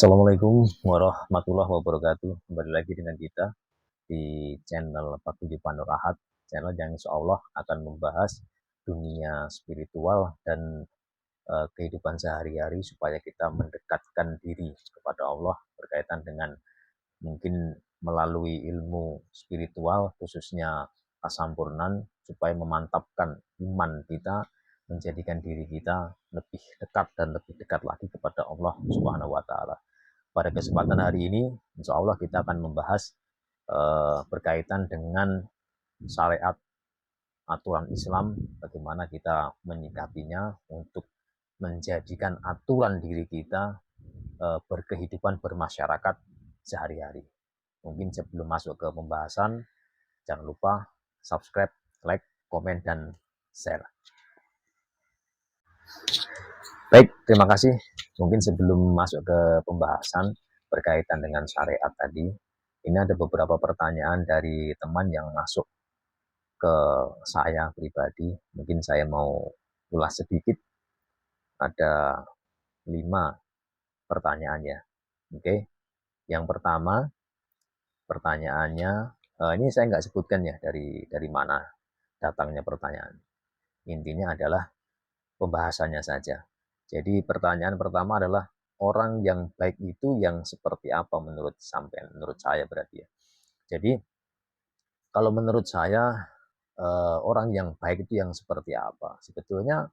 Assalamualaikum warahmatullahi wabarakatuh. Kembali lagi dengan kita di channel Paguyuban Nur Ahad, channel yang insya Allah akan membahas dunia spiritual dan kehidupan sehari-hari supaya kita mendekatkan diri kepada Allah berkaitan dengan mungkin melalui ilmu spiritual khususnya Asampurnan supaya memantapkan iman kita, menjadikan diri kita lebih dekat dan lebih dekat lagi kepada Allah Subhanahu wa taala. Pada kesempatan hari ini, insya Allah kita akan membahas berkaitan dengan syariat aturan Islam, bagaimana kita menyikapinya untuk menjadikan aturan diri kita berkehidupan bermasyarakat sehari-hari. Mungkin sebelum masuk ke pembahasan, jangan lupa subscribe, like, komen, dan share. Baik, terima kasih. Mungkin sebelum masuk ke pembahasan berkaitan dengan syariat tadi, ini ada beberapa pertanyaan dari teman yang masuk ke saya pribadi. Mungkin saya mau ulas sedikit. Ada 5 pertanyaannya. Oke, yang pertama pertanyaannya, ini saya nggak sebutkan ya dari mana datangnya pertanyaan. Intinya adalah pembahasannya saja. Jadi pertanyaan pertama adalah orang yang baik itu yang seperti apa menurut sampean, menurut saya berarti ya. Jadi kalau menurut saya orang yang baik itu yang seperti apa? Sebetulnya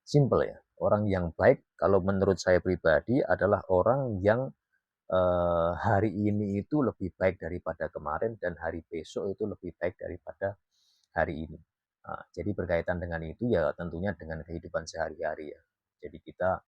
simple ya. Orang yang baik kalau menurut saya pribadi adalah orang yang hari ini itu lebih baik daripada kemarin dan hari besok itu lebih baik daripada hari ini. Nah, jadi berkaitan dengan itu ya tentunya dengan kehidupan sehari-hari ya. Jadi kita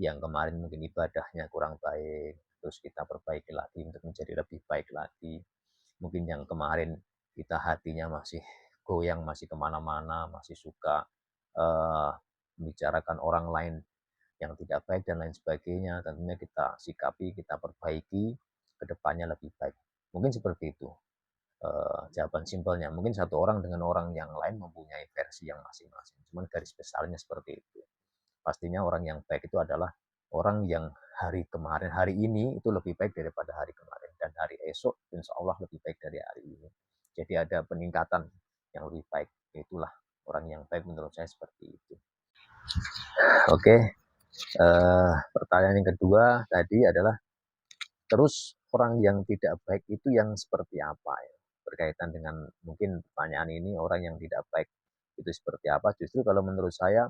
yang kemarin mungkin ibadahnya kurang baik, terus kita perbaiki lagi untuk menjadi lebih baik lagi. Mungkin yang kemarin kita hatinya masih goyang, masih kemana-mana, masih suka membicarakan orang lain yang tidak baik dan lain sebagainya. Tentunya kita sikapi, kita perbaiki, ke depannya lebih baik. Mungkin seperti itu jawaban simpelnya. Mungkin satu orang dengan orang yang lain mempunyai versi yang masing-masing. Cuman garis besarnya seperti itu. Pastinya orang yang baik itu adalah orang yang hari kemarin, hari ini itu lebih baik daripada hari kemarin. Dan hari esok insya Allah lebih baik dari hari ini. Jadi ada peningkatan yang lebih baik. Itulah orang yang baik menurut saya seperti itu. Oke, pertanyaan yang kedua tadi adalah terus orang yang tidak baik itu yang seperti apa ya? Berkaitan dengan mungkin pertanyaan ini orang yang tidak baik itu seperti apa? Justru kalau menurut saya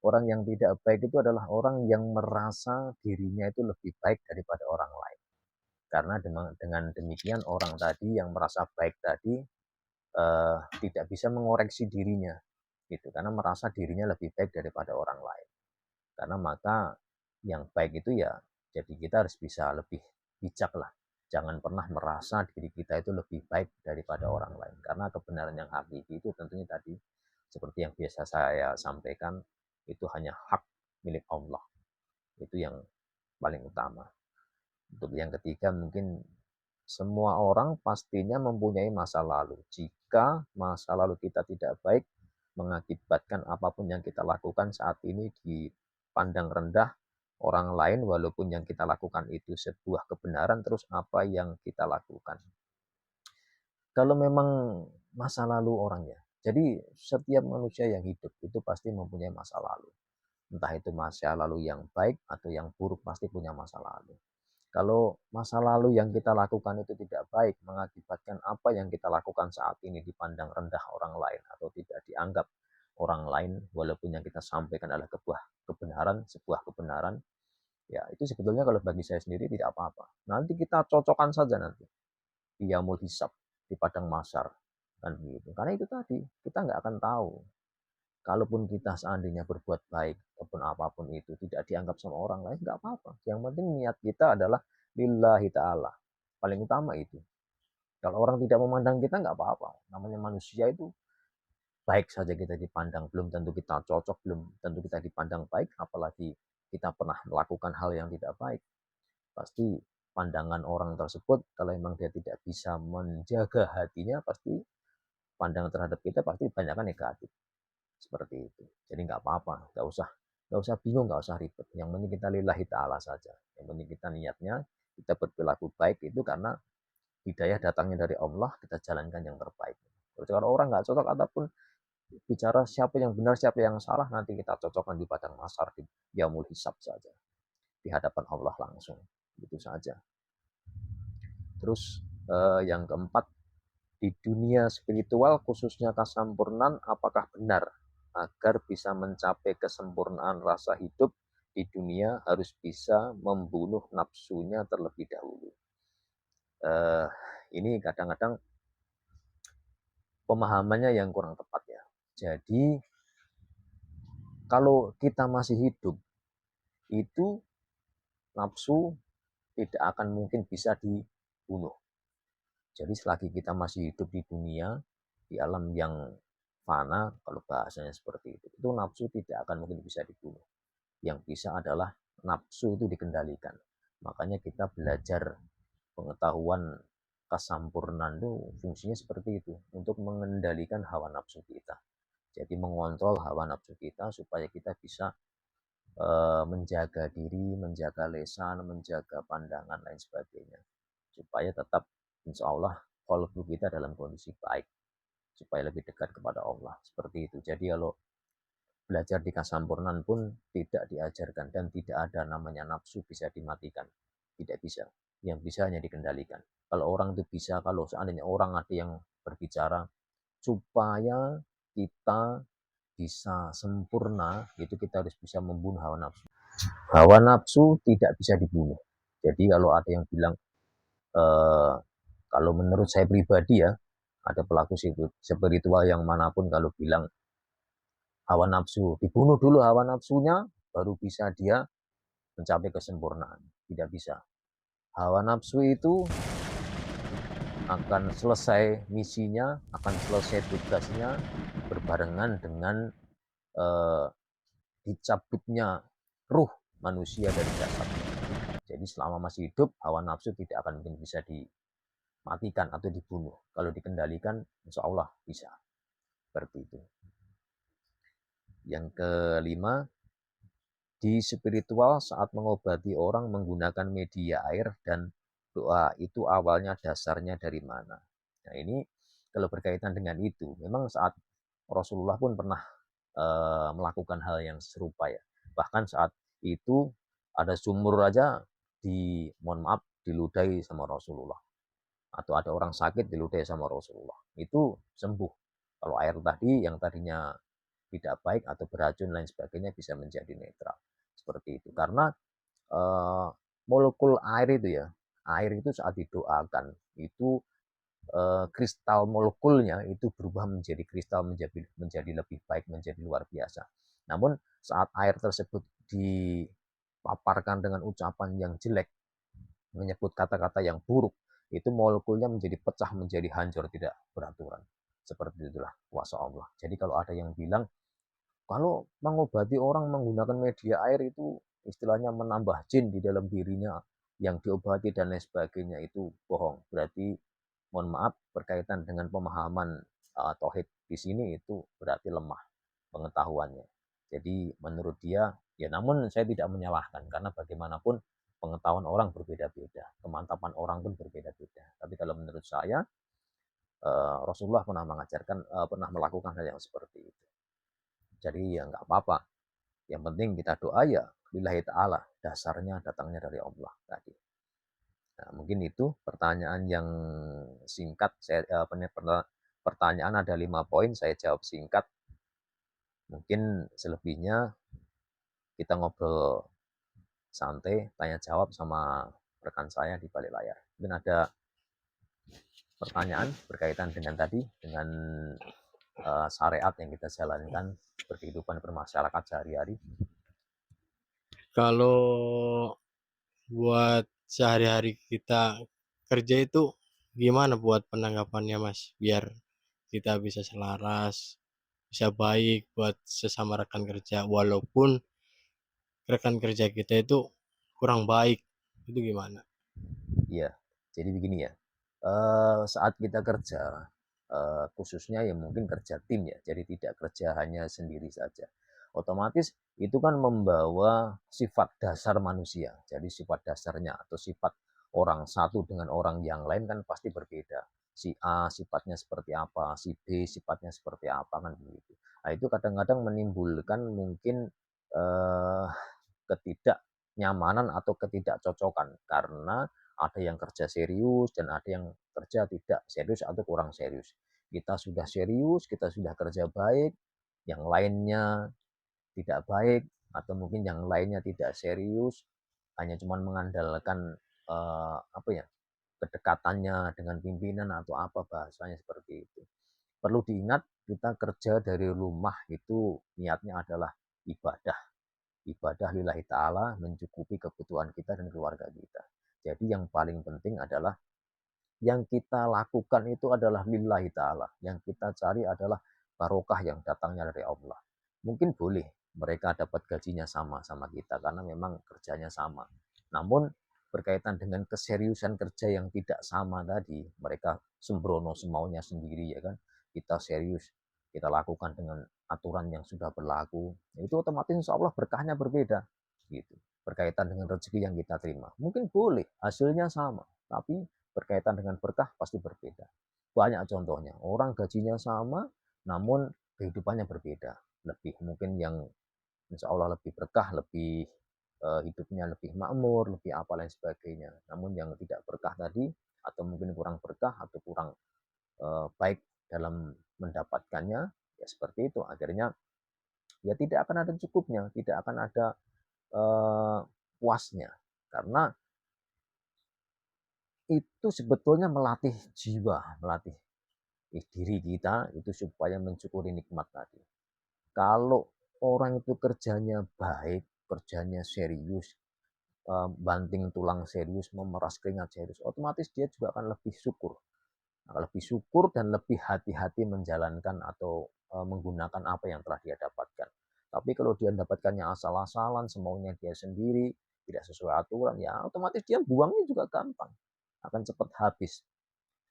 orang yang tidak baik itu adalah orang yang merasa dirinya itu lebih baik daripada orang lain. Karena dengan demikian orang tadi yang merasa baik tadi tidak bisa mengoreksi dirinya gitu karena merasa dirinya lebih baik daripada orang lain. Karena maka yang baik itu ya jadi kita harus bisa lebih bijak lah. Jangan pernah merasa diri kita itu lebih baik daripada orang lain. Karena kebenaran yang hakiki itu tentunya tadi seperti yang biasa saya sampaikan itu hanya hak milik Allah. Itu yang paling utama. Untuk yang ketiga mungkin semua orang pastinya mempunyai masa lalu. Jika masa lalu kita tidak baik, mengakibatkan apapun yang kita lakukan saat ini dipandang rendah orang lain, walaupun yang kita lakukan itu sebuah kebenaran, terus apa yang kita lakukan. Kalau memang masa lalu orangnya, jadi setiap manusia yang hidup itu pasti mempunyai masa lalu. Entah itu masa lalu yang baik atau yang buruk pasti punya masa lalu. Kalau masa lalu yang kita lakukan itu tidak baik, mengakibatkan apa yang kita lakukan saat ini dipandang rendah orang lain atau tidak dianggap orang lain, walaupun yang kita sampaikan adalah sebuah kebenaran, ya itu sebetulnya kalau bagi saya sendiri tidak apa-apa. Nanti kita cocokkan saja nanti di yaumul hisab, di padang mahsyar, kan begitu. Karena itu tadi, kita nggak akan tahu. Kalaupun kita seandainya berbuat baik ataupun apapun itu tidak dianggap sama orang lain, nggak apa-apa. Yang penting niat kita adalah lillahi ta'ala. Paling utama itu. Kalau orang tidak memandang kita nggak apa-apa. Namanya manusia itu baik saja kita dipandang. Belum tentu kita cocok, belum tentu kita dipandang baik. Apalagi kita pernah melakukan hal yang tidak baik. Pasti pandangan orang tersebut, kalau memang dia tidak bisa menjaga hatinya, pasti pandangan terhadap kita pasti banyak negatif. Seperti itu. Jadi nggak apa-apa, nggak usah bingung, nggak usah ribet. Yang penting kita lillahi ta'ala saja. Yang penting kita niatnya kita berperilaku baik itu karena hidayah datangnya dari Allah, kita jalankan yang terbaik. Kalau orang nggak cocok ataupun bicara siapa yang benar, siapa yang salah, nanti kita cocokkan di padang mahsyar, di yaumul hisab saja, di hadapan Allah langsung. Itu saja. Terus yang keempat, di dunia spiritual khususnya kesampurnan, apakah benar agar bisa mencapai kesempurnaan rasa hidup di dunia harus bisa membunuh nafsunya terlebih dahulu? Ini kadang-kadang pemahamannya yang kurang tepat ya. Jadi kalau kita masih hidup itu nafsu tidak akan mungkin bisa dibunuh. Jadi selagi kita masih hidup di dunia, di alam yang fana, kalau bahasanya seperti itu nafsu tidak akan mungkin bisa dibunuh. Yang bisa adalah nafsu itu dikendalikan. Makanya kita belajar pengetahuan kesampurnaan itu fungsinya seperti itu, untuk mengendalikan hawa nafsu kita. Jadi mengontrol hawa nafsu kita supaya kita bisa menjaga diri, menjaga lesan, menjaga pandangan, lain sebagainya. Supaya tetap insya Allah qalbu kita dalam kondisi baik. Supaya lebih dekat kepada Allah. Seperti itu. Jadi kalau belajar di kesampurnaan pun tidak diajarkan dan tidak ada namanya nafsu bisa dimatikan. Tidak bisa. Yang bisa hanya dikendalikan. Kalau orang itu bisa, kalau seandainya orang ada yang berbicara supaya kita bisa sempurna, itu kita harus bisa membunuh hawa nafsu. Hawa nafsu tidak bisa dibunuh. Jadi kalau ada yang bilang, kalau menurut saya pribadi ya, ada pelaku spiritual yang manapun kalau bilang hawa nafsu, dibunuh dulu hawa nafsunya, baru bisa dia mencapai kesempurnaan. Tidak bisa. Hawa nafsu itu akan selesai misinya, akan selesai tugasnya berbarengan dengan dicabutnya ruh manusia dari jasadnya. Jadi selama masih hidup, hawa nafsu tidak akan mungkin bisa dimatikan atau dibunuh. Kalau dikendalikan, insya Allah bisa. Seperti itu. Yang kelima, di spiritual saat mengobati orang menggunakan media air dan doa, itu awalnya dasarnya dari mana? Nah ini kalau berkaitan dengan itu, memang saat Rasulullah pun pernah melakukan hal yang serupa ya. Bahkan saat itu ada sumur aja mohon maaf, diludahi sama Rasulullah. Atau ada orang sakit diludahi sama Rasulullah. Itu sembuh. Kalau air tadi yang tadinya tidak baik atau beracun lain sebagainya bisa menjadi netral. Seperti itu. Karena eh, molekul air itu ya, air itu saat didoakan itu kristal molekulnya itu berubah menjadi kristal, menjadi lebih baik, menjadi luar biasa. Namun saat air tersebut dipaparkan dengan ucapan yang jelek, menyebut kata-kata yang buruk, itu molekulnya menjadi pecah, menjadi hancur, tidak beraturan. Seperti itulah kuasa Allah. Jadi kalau ada yang bilang, kalau mengobati orang menggunakan media air itu istilahnya menambah jin di dalam dirinya yang diobati dan lain sebagainya, itu bohong. Berarti mohon maaf, berkaitan dengan pemahaman tauhid di sini itu berarti lemah pengetahuannya. Jadi menurut dia, ya namun saya tidak menyalahkan karena bagaimanapun pengetahuan orang berbeda-beda, kemantapan orang pun berbeda-beda. Tapi kalau menurut saya, Rasulullah pernah mengajarkan, pernah melakukan hal yang seperti itu. Jadi ya nggak apa-apa. Yang penting kita doa ya lillahi ta'ala, dasarnya datangnya dari Allah tadi. Nah, mungkin itu pertanyaan yang singkat. Pertanyaan ada 5 poin, saya jawab singkat. Mungkin selebihnya kita ngobrol santai, tanya jawab sama rekan saya di balik layar. Mungkin ada pertanyaan berkaitan dengan tadi, dengan syariat yang kita jalankan, berkehidupan bermasyarakat sehari-hari. Kalau buat sehari-hari kita kerja itu gimana buat penanggapannya Mas? Biar kita bisa selaras, bisa baik buat sesama rekan kerja, walaupun rekan kerja kita itu kurang baik, itu gimana? Iya, jadi begini ya. Saat kita kerja, khususnya ya mungkin kerja tim ya, jadi tidak kerja hanya sendiri saja. Otomatis itu kan membawa sifat dasar manusia. Jadi sifat dasarnya atau sifat orang satu dengan orang yang lain kan pasti berbeda. Si A sifatnya seperti apa, si B sifatnya seperti apa kan begitu. Nah, itu kadang-kadang menimbulkan mungkin eh, ketidaknyamanan atau ketidakcocokan karena ada yang kerja serius dan ada yang kerja tidak serius atau kurang serius. Kita sudah serius, kita sudah kerja baik, yang lainnya tidak baik atau mungkin yang lainnya tidak serius, hanya cuma mengandalkan apa ya, kedekatannya dengan pimpinan atau apa bahasanya seperti itu. Perlu diingat kita kerja dari rumah itu niatnya adalah ibadah. Ibadah lillahi ta'ala mencukupi kebutuhan kita dan keluarga kita. Jadi yang paling penting adalah yang kita lakukan itu adalah lillahi ta'ala. Yang kita cari adalah barokah yang datangnya dari Allah. Mungkin boleh mereka dapat gajinya sama kita karena memang kerjanya sama. Namun berkaitan dengan keseriusan kerja yang tidak sama tadi, mereka sembrono semaunya sendiri ya kan. Kita serius, kita lakukan dengan aturan yang sudah berlaku. Itu otomatis insya Allah berkahnya berbeda gitu. Berkaitan dengan rezeki yang kita terima. Mungkin boleh hasilnya sama, tapi berkaitan dengan berkah pasti berbeda. Banyak contohnya, orang gajinya sama, namun kehidupannya berbeda. Lebih mungkin yang insya Allah lebih berkah, lebih hidupnya lebih makmur, lebih apa lain sebagainya. Namun yang tidak berkah tadi, atau mungkin kurang berkah atau kurang baik dalam mendapatkannya, ya seperti itu. Akhirnya ya tidak akan ada cukupnya, tidak akan ada puasnya. Karena itu sebetulnya melatih jiwa, melatih diri kita itu supaya mensyukuri nikmat tadi. Kalau orang itu kerjanya baik, kerjanya serius, banting tulang serius, memeras keringat serius, otomatis dia juga akan lebih syukur. Lebih syukur dan lebih hati-hati menjalankan atau menggunakan apa yang telah dia dapatkan. Tapi kalau dia mendapatkannya asal-asalan, semaunya dia sendiri, tidak sesuai aturan, ya otomatis dia buangnya juga gampang. Akan cepat habis.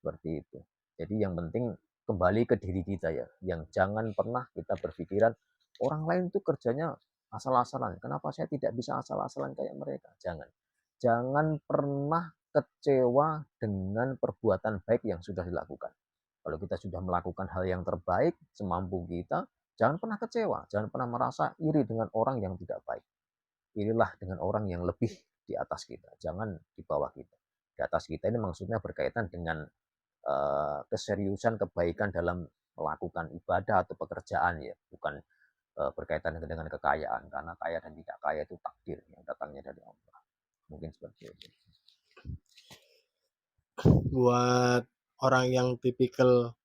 Seperti itu. Jadi yang penting kembali ke diri kita ya. Yang jangan pernah kita berpikiran orang lain tuh kerjanya asal-asalan. Kenapa saya tidak bisa asal-asalan kayak mereka? Jangan. Jangan pernah kecewa dengan perbuatan baik yang sudah dilakukan. Kalau kita sudah melakukan hal yang terbaik semampu kita, jangan pernah kecewa, jangan pernah merasa iri dengan orang yang tidak baik. Irilah dengan orang yang lebih di atas kita, jangan di bawah kita. Di atas kita ini maksudnya berkaitan dengan keseriusan kebaikan dalam melakukan ibadah atau pekerjaan ya, bukan berkaitan dengan kekayaan karena kaya dan tidak kaya itu takdir yang datangnya dari Allah. Mungkin seperti itu. Buat orang yang tipikal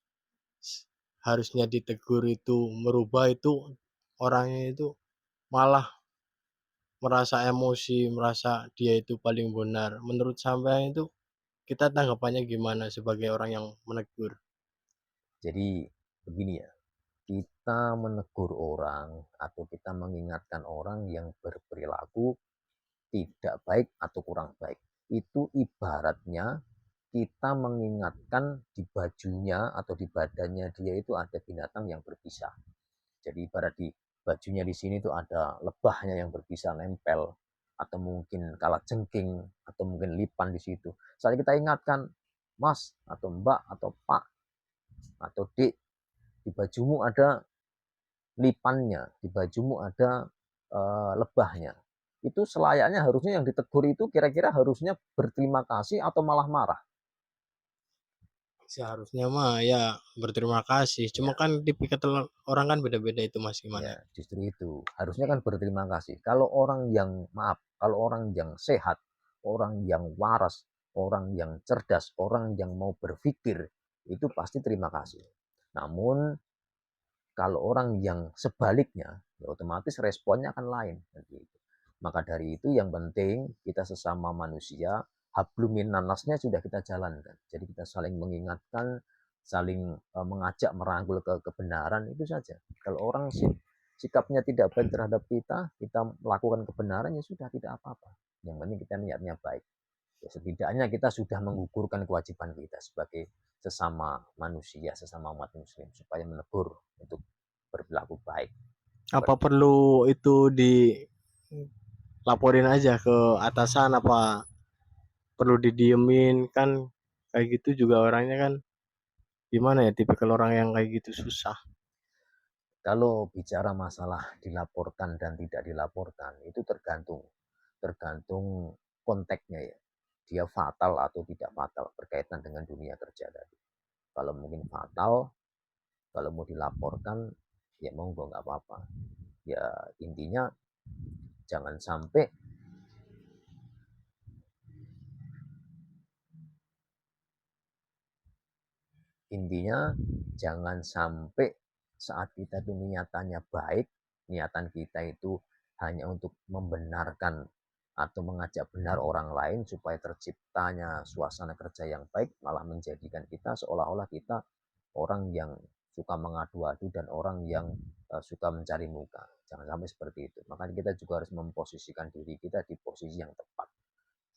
harusnya ditegur itu merubah itu, orangnya itu malah merasa emosi, merasa dia itu paling benar. Menurut sampean itu kita tanggapannya gimana sebagai orang yang menegur? Jadi begini ya, kita menegur orang atau kita mengingatkan orang yang berperilaku tidak baik atau kurang baik. Itu ibaratnya kita mengingatkan di bajunya atau di badannya dia itu ada binatang yang berbisa. Jadi ibarat di bajunya di sini tuh ada lebahnya yang berbisa nempel atau mungkin kalajengking atau mungkin lipan di situ. Saat kita ingatkan, Mas atau Mbak atau Pak atau Dek, di bajumu ada lipannya, di bajumu ada lebahnya. Itu selayaknya harusnya yang ditegur itu kira-kira harusnya berterima kasih atau malah marah. Seharusnya mah ya berterima kasih, cuma Ya, kan tipikal orang kan beda-beda itu Mas, gimana? ya, justru itu. Harusnya kan berterima kasih. Kalau orang yang, maaf, kalau orang yang sehat, orang yang waras, orang yang cerdas, orang yang mau berpikir, itu pasti terima kasih. Namun, kalau orang yang sebaliknya, ya otomatis responnya akan lain. Maka dari itu yang penting kita sesama manusia, hablumin nanasnya sudah kita jalankan. Jadi kita saling mengingatkan, saling mengajak merangkul ke kebenaran itu saja. Kalau orang sikapnya tidak baik terhadap kita, kita melakukan kebenaran ya sudah tidak apa-apa. Yang penting kita niatnya baik. Ya, setidaknya kita sudah menggugurkan kewajiban kita sebagai sesama manusia, sesama umat muslim supaya menegur untuk berperilaku baik. Apa Seperti itu. perlu itu dilaporin aja ke atasan apa perlu didiemin kan, kayak gitu juga orangnya kan gimana ya, tipikal orang yang kayak gitu susah. Kalau bicara masalah dilaporkan dan tidak dilaporkan, itu tergantung tergantung konteksnya ya. Dia fatal atau tidak fatal berkaitan dengan dunia kerja tadi. Kalau mungkin fatal, kalau mau dilaporkan, ya monggo nggak apa-apa. Ya intinya jangan sampai intinya jangan sampai saat kita itu niatannya baik, niatan kita itu hanya untuk membenarkan atau mengajak benar orang lain supaya terciptanya suasana kerja yang baik, malah menjadikan kita seolah-olah kita orang yang suka mengadu-adu dan orang yang suka mencari muka. Jangan sampai seperti itu. Makanya kita juga harus memposisikan diri kita di posisi yang tepat.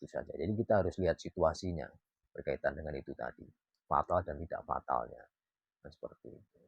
Itu saja. Jadi kita harus lihat situasinya berkaitan dengan itu tadi. Fatal dan tidak fatalnya. Nah, seperti itu.